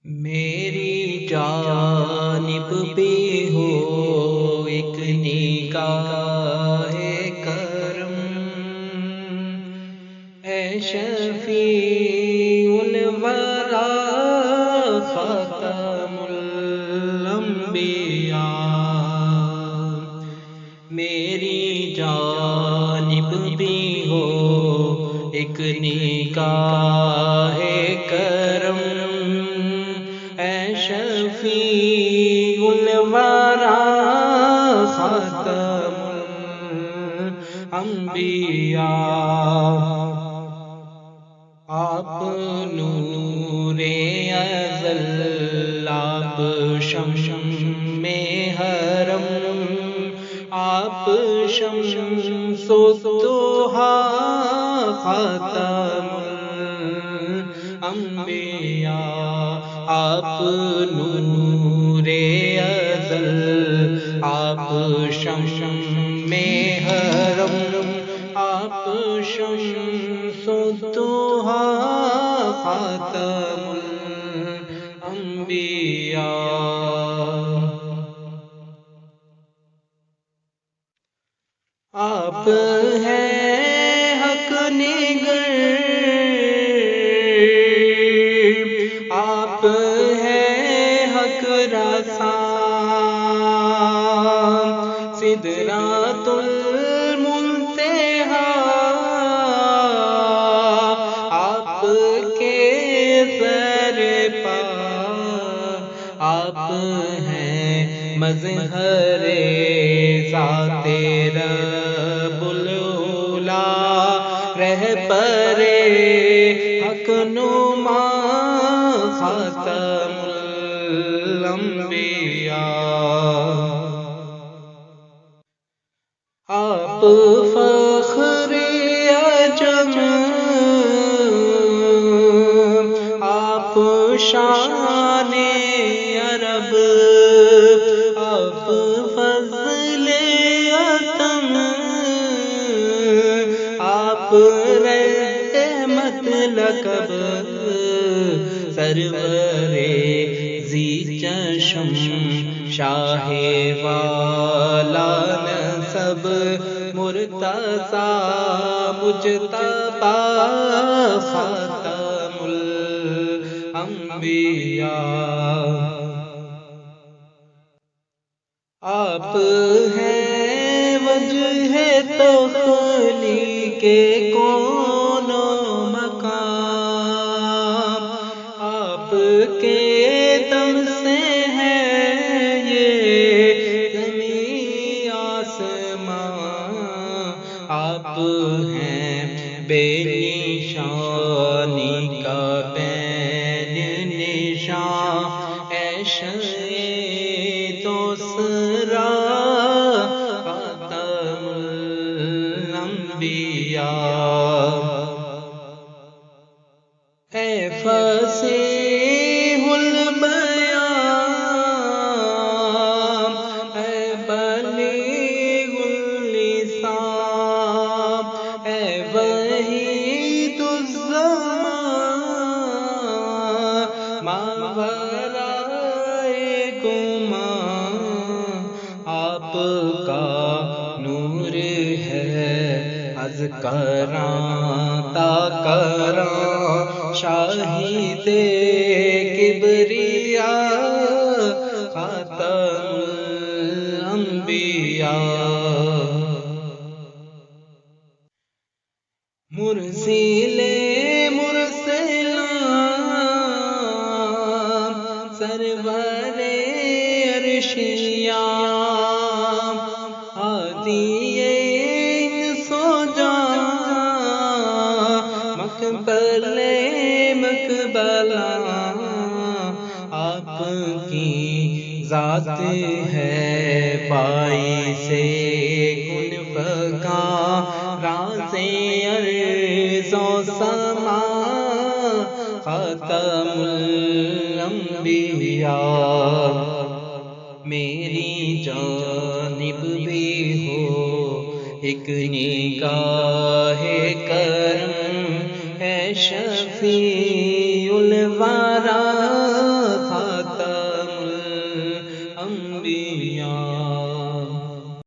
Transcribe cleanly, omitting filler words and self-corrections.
میری جانب بھی ہو ایک نگاہ کرم، اے شفیع الورا خاتم الانبیاء۔ میری جانب بھی ہو ایک نگاہ کرم، اے شفیع الورا خاتم الانبیاء۔ آپ نور ازل، آپ شمع حرم، آپ شمس الضحیٰ خاتم الانبیاء۔ آپ نور ازل، آپ شمع حرم، آپ شمس الضحیٰ خاتم الانبیاء۔ آپ ہیں حق نگر، آپ ہیں حق رساں، سدرۃ المنتہیٰ آپ کے زیر پا۔ آپ ہیں مظہر ذات رب العلا، رہبر حق نما خاتم الانبیاء۔ آپ فخر عجم، آپ شان عرب، آپ فضل عتم، آپ رحمت لقب، سرور ذی چشم، شاہ والا نسب، مرتضیٰ مجتبیٰ خاتم الانبیاء۔ آپ ہیں وجہ تخلیق کون و مکان، آپ کے دم سے ہے یہ زمین آسمان۔ آپ ہیں بے نشانی کا بین نشان، اے دوسرا خاتم الانبیاء۔ اے فصیح البیان، اے بلیغ اللسان، اے وحید الزمان، ماورائے گمان۔ آپ کا نور ہے از کراں تا کراں، شاہد کبریاء خاتم الانبیاء۔ مرسل مرسلان، سرور عرشیان، ہادی انس و جان، مقبل مقبلان۔ آپ کی ذات ہے باعث کن فکاں، راز ارض و سما خاتم الانبیاء۔ میری جانب بھی ہو ایک نگاہ کرم، اے شفیع الورا انبیاء